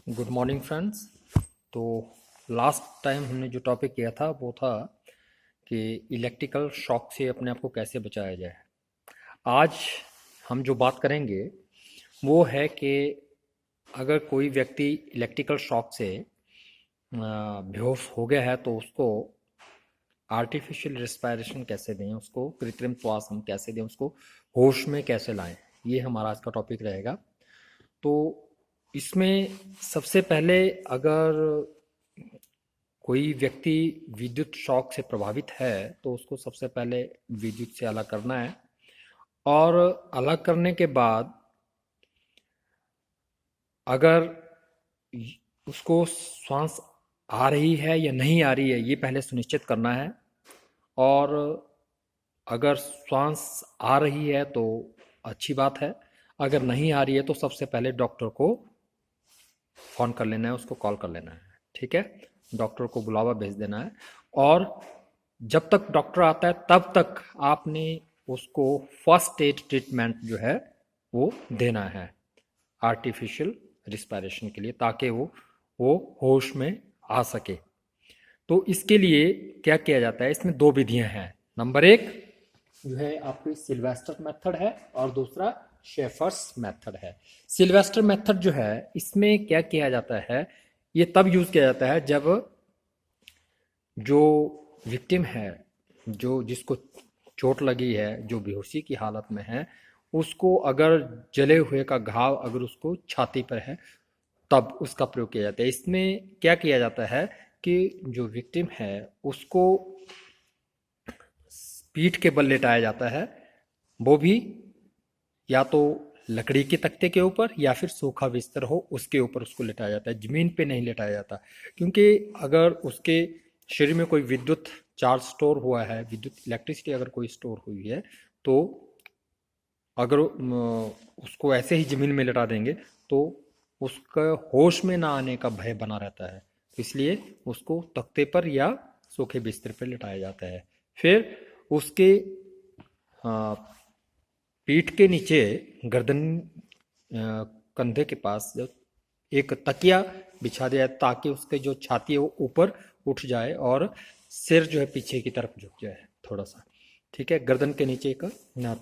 Good morning friends. तो last time हमने जो टॉपिक किया था वो था कि इलेक्ट्रिकल शॉक से अपने आप को कैसे बचाया जाए। आज हम जो बात करेंगे वो है कि अगर कोई व्यक्ति इलेक्ट्रिकल शॉक से बेहोश हो गया है तो उसको आर्टिफिशियल रिस्पायरेशन कैसे दें, उसको कृत्रिम श्वास हम कैसे दें, उसको होश में कैसे लाएं, ये हमारा आज का टॉपिक रहेगा। तो इसमें सबसे पहले अगर कोई व्यक्ति विद्युत शॉक से प्रभावित है तो उसको सबसे पहले विद्युत से अलग करना है, और अलग करने के बाद अगर उसको श्वास आ रही है या नहीं आ रही है ये पहले सुनिश्चित करना है। और अगर श्वास आ रही है तो अच्छी बात है, अगर नहीं आ रही है तो सबसे पहले डॉक्टर को फ़ोन कर लेना है, उसको कॉल कर लेना है। ठीक है, डॉक्टर को बुलावा भेज देना है, और जब तक डॉक्टर आता है तब तक आपने उसको फर्स्ट एड ट्रीटमेंट जो है वो देना है आर्टिफिशियल रिस्पायरेशन के लिए, ताकि वो होश में आ सके। तो इसके लिए क्या किया जाता है, इसमें दो विधियां हैं। नंबर एक जो है आपकी सिल्वेस्टर मेथड है, और दूसरा शेफर्स मेथड है। सिल्वेस्टर मेथड जो है इसमें क्या किया जाता है, ये तब यूज किया जाता है जब जो विक्टिम है, जो जिसको चोट लगी है, जो बेहोशी की हालत में है, उसको अगर जले हुए का घाव अगर उसको छाती पर है तब उसका प्रयोग किया जाता है। इसमें क्या किया जाता है कि जो विक्टिम है उसको पीठ के बल लेटाया जाता है, वो भी या तो लकड़ी के तख्ते के ऊपर या फिर सूखा बिस्तर हो उसके ऊपर उसको लेटाया जाता है, जमीन पे नहीं लेटाया जाता। क्योंकि अगर उसके शरीर में कोई विद्युत चार्ज स्टोर हुआ है, विद्युत इलेक्ट्रिसिटी अगर कोई स्टोर हुई है, तो अगर उसको ऐसे ही जमीन में लेटा देंगे तो उसका होश में ना आने का भय बना रहता है। इसलिए उसको तख्ते पर या सूखे बिस्तर पर लेटाया जाता है। फिर उसके पीठ के नीचे गर्दन कंधे के पास एक तकिया बिछा दिया ताकि उसके जो छाती है वो ऊपर उठ जाए और सिर जो है पीछे की तरफ झुक जाए थोड़ा सा। ठीक है, गर्दन के नीचे एक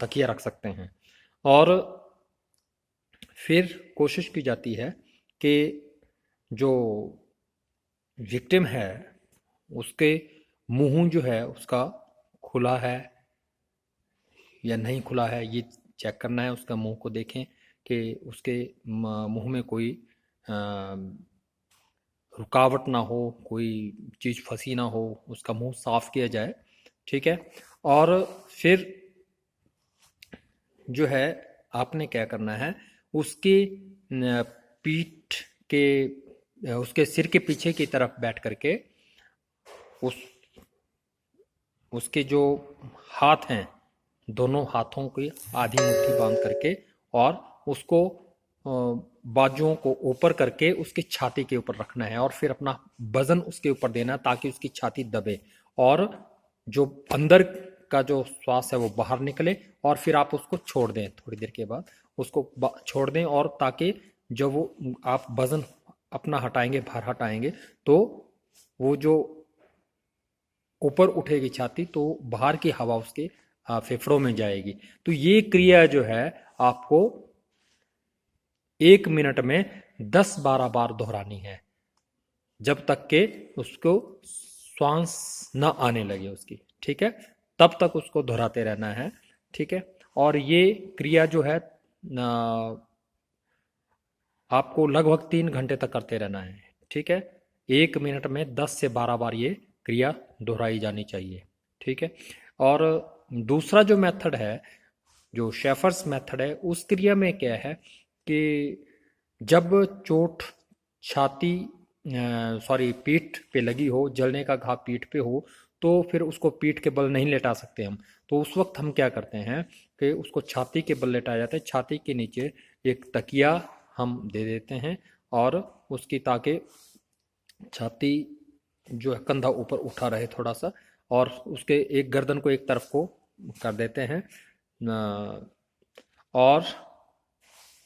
तकिया रख सकते हैं। और फिर कोशिश की जाती है कि जो विक्टिम है उसके मुंह जो है उसका खुला है या नहीं खुला है, ये चेक करना है। उसका मुंह को देखें कि उसके मुंह में कोई रुकावट ना हो, कोई चीज़ फंसी ना हो, उसका मुंह साफ किया जाए। ठीक है, और फिर जो है आपने क्या करना है, उसकी पीठ के उसके सिर के पीछे की तरफ बैठ करके उस उसके जो हाथ हैं दोनों हाथों की आधी मुट्ठी बांध करके और उसको बाजुओं को ऊपर करके उसकी छाती के ऊपर रखना है, और फिर अपना वजन उसके ऊपर देना ताकि उसकी छाती दबे और जो अंदर का जो श्वास है वो बाहर निकले। और फिर आप उसको छोड़ दें, थोड़ी देर के बाद उसको छोड़ दें, और ताकि जब वो आप वजन अपना हटाएंगे, बाहर हटाएंगे, तो वो जो ऊपर उठेगी छाती तो बाहर की हवा उसके फेफड़ों में जाएगी। तो ये क्रिया जो है आपको 1 मिनट में 10-12 बार दोहरानी है, जब तक के उसको श्वास न आने लगे उसकी। ठीक है, तब तक उसको दोहराते रहना है। ठीक है, और ये क्रिया जो है आपको लगभग 3 घंटे तक करते रहना है। ठीक है, 1 मिनट में 10 से 12 बार ये क्रिया दोहराई जानी चाहिए। ठीक है, और दूसरा जो मेथड है, जो शेफर्स मेथड है, उस क्रिया में क्या है कि जब चोट छाती सॉरी पीठ पे लगी हो, जलने का घाव पीठ पे हो, तो फिर उसको पीठ के बल नहीं लेटा सकते हम। तो उस वक्त हम क्या करते हैं कि उसको छाती के बल लेटाया जाता है, छाती के नीचे एक तकिया हम दे देते हैं, और उसकी ताकि छाती जो है कंधा ऊपर उठा रहे थोड़ा सा, और उसके एक गर्दन को एक तरफ को कर देते हैं, और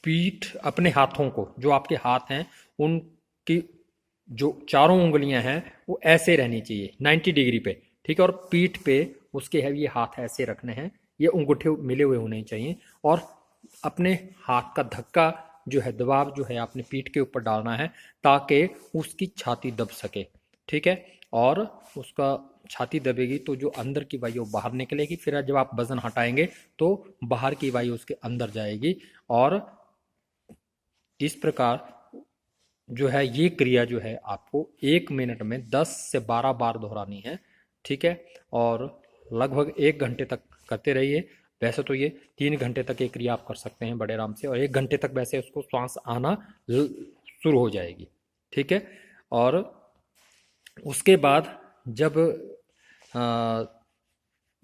पीठ अपने हाथों को, जो आपके हाथ हैं, उन कि जो चारों उंगलियां हैं वो ऐसे रहनी चाहिए 90 डिग्री पे, ठीक है। और पीठ पे उसके है ये हाथ ऐसे रखने हैं, ये अंगूठे मिले हुए होने चाहिए। और अपने हाथ का धक्का जो है, दबाव जो है आपने पीठ के ऊपर डालना है ताकि उसकी छाती दब सके, ठीक है। और उसका छाती दबेगी तो जो अंदर की वायु बाहर निकलेगी, फिर जब आप वजन हटाएंगे तो बाहर की वायु उसके अंदर जाएगी। और इस प्रकार जो है ये क्रिया जो है आपको 1 मिनट में 10 से 12 बार दोहरानी है, ठीक है। और लगभग 1 घंटे तक करते रहिए। वैसे तो ये 3 घंटे तक ये क्रिया आप कर सकते हैं बड़े आराम से, और 1 घंटे तक वैसे उसको श्वास आना शुरू हो जाएगी, ठीक है। और उसके बाद जब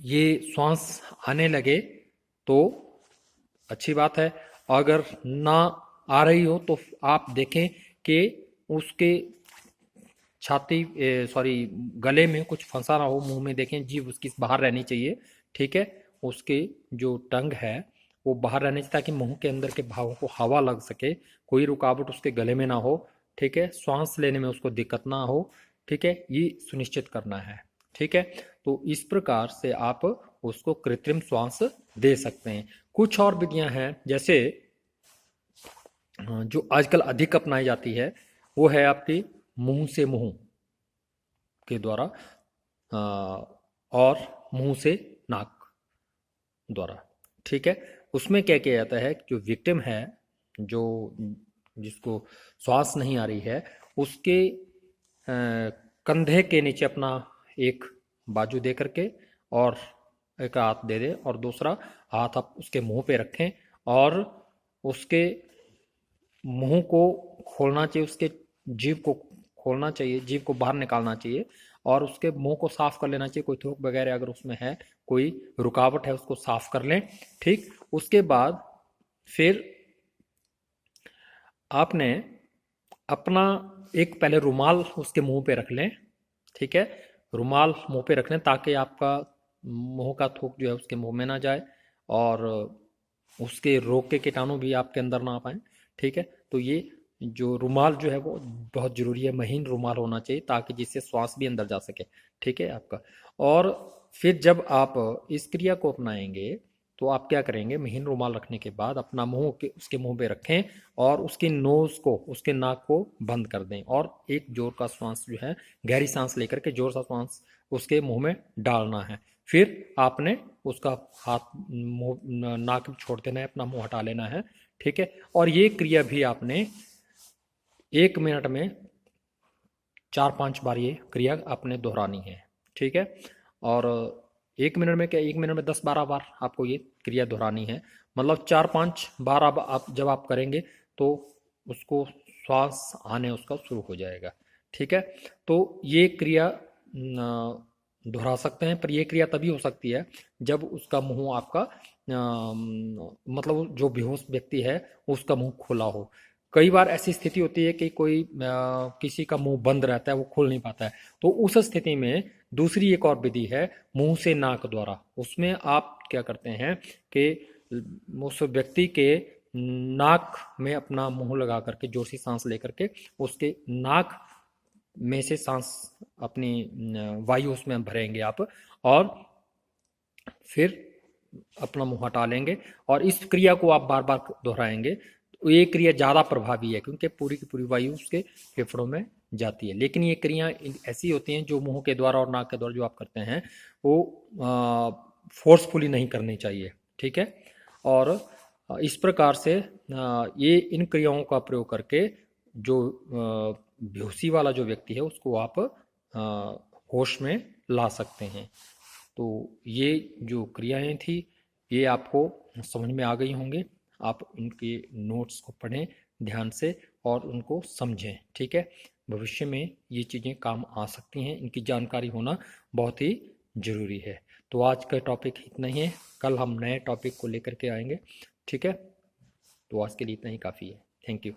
ये श्वास आने लगे तो अच्छी बात है। अगर ना आ रही हो तो आप देखें कि उसके छाती सॉरी गले में कुछ फंसा ना हो, मुंह में देखें जीभ उसकी बाहर रहनी चाहिए, ठीक है। उसके जो टंग है वो बाहर रहनी चाहिए ताकि मुंह के अंदर के भागों को हवा लग सके, कोई रुकावट उसके गले में ना हो, ठीक है। श्वास लेने में उसको दिक्कत ना हो, ठीक है, ये सुनिश्चित करना है, ठीक है। तो इस प्रकार से आप उसको कृत्रिम श्वास दे सकते हैं। कुछ और विधियां हैं, जैसे जो आजकल अधिक अपनाई जाती है वो है आपकी मुंह से मुंह के द्वारा और मुंह से नाक द्वारा, ठीक है। उसमें क्या किया जाता है, जो विक्टिम है, जो जिसको श्वास नहीं आ रही है, उसके कंधे के नीचे अपना एक बाजू दे करके और एक हाथ दे दे और दूसरा हाथ आप उसके मुंह पे रखें और उसके मुंह को खोलना चाहिए, उसके जीभ को खोलना चाहिए, जीभ को बाहर निकालना चाहिए और उसके मुंह को साफ कर लेना चाहिए। कोई थूक वगैरह अगर उसमें है, कोई रुकावट है, उसको साफ कर लें, ठीक। उसके बाद फिर आपने अपना एक पहले रुमाल उसके मुंह पे रख लें, ठीक है। रुमाल मुंह पे रख लें ताकि आपका मुंह का थूक जो है उसके मुंह में ना जाए और उसके रोग के कीटाणु भी आपके अंदर ना आ पाए, ठीक है। तो ये जो रुमाल जो है वो बहुत ज़रूरी है, महीन रुमाल होना चाहिए ताकि जिससे श्वास भी अंदर जा सके, ठीक है आपका। और फिर जब आप इस क्रिया को अपनाएंगे तो आप क्या करेंगे, महीन रुमाल रखने के बाद अपना मुंह के उसके मुंह पे रखें और उसकी नोज को, उसके नाक को बंद कर दें और एक जोर का श्वास जो है, गहरी सांस लेकर के जोर सा श्वास उसके मुंह में डालना है। फिर आपने उसका हाथ मुंह नाक छोड़ देना है, अपना मुंह हटा लेना है, ठीक है। और ये क्रिया भी आपने 1 मिनट में 4-5 बार ये क्रिया आपने दोहरानी है, ठीक है। और 1 मिनट में क्या, 1 मिनट में 10-12 बार आपको ये क्रिया दोहरानी है। मतलब 4-5 बार आप जब आप करेंगे तो उसको श्वास आने उसका शुरू हो जाएगा, ठीक है। तो ये क्रिया दोहरा सकते हैं, पर ये क्रिया तभी हो सकती है जब उसका मुंह आपका मतलब जो बेहोश व्यक्ति है उसका मुंह खुला हो। कई बार ऐसी स्थिति होती है कि कोई किसी का मुंह बंद रहता है, वो खुल नहीं पाता है, तो उस स्थिति में दूसरी एक और विधि है मुंह से नाक द्वारा। उसमें आप क्या करते हैं कि उस व्यक्ति के नाक में अपना मुंह लगा करके जोर से सांस लेकर के उसके नाक में से सांस अपनी वायु उसमें भरेंगे आप और फिर अपना मुंह हटा लेंगे और इस क्रिया को आप बार बार दोहराएंगे। तो ये क्रिया ज़्यादा प्रभावी है क्योंकि पूरी की पूरी वायु उसके फेफड़ों में जाती है। लेकिन ये क्रिया ऐसी होती हैं जो मुंह के द्वारा और नाक के द्वारा जो आप करते हैं वो फोर्सफुली नहीं करनी चाहिए, ठीक है। और इस प्रकार से ये इन क्रियाओं का प्रयोग करके जो बेहोशी वाला जो व्यक्ति है उसको आप होश में ला सकते हैं। तो ये जो क्रियाएं थी ये आपको समझ में आ गई होंगे। आप उनके नोट्स को पढ़ें ध्यान से और उनको समझें, ठीक है। भविष्य में ये चीज़ें काम आ सकती हैं, इनकी जानकारी होना बहुत ही ज़रूरी है। तो आज का टॉपिक इतना ही है, कल हम नए टॉपिक को लेकर के आएंगे, ठीक है। तो आज के लिए इतना ही काफ़ी है। Thank you.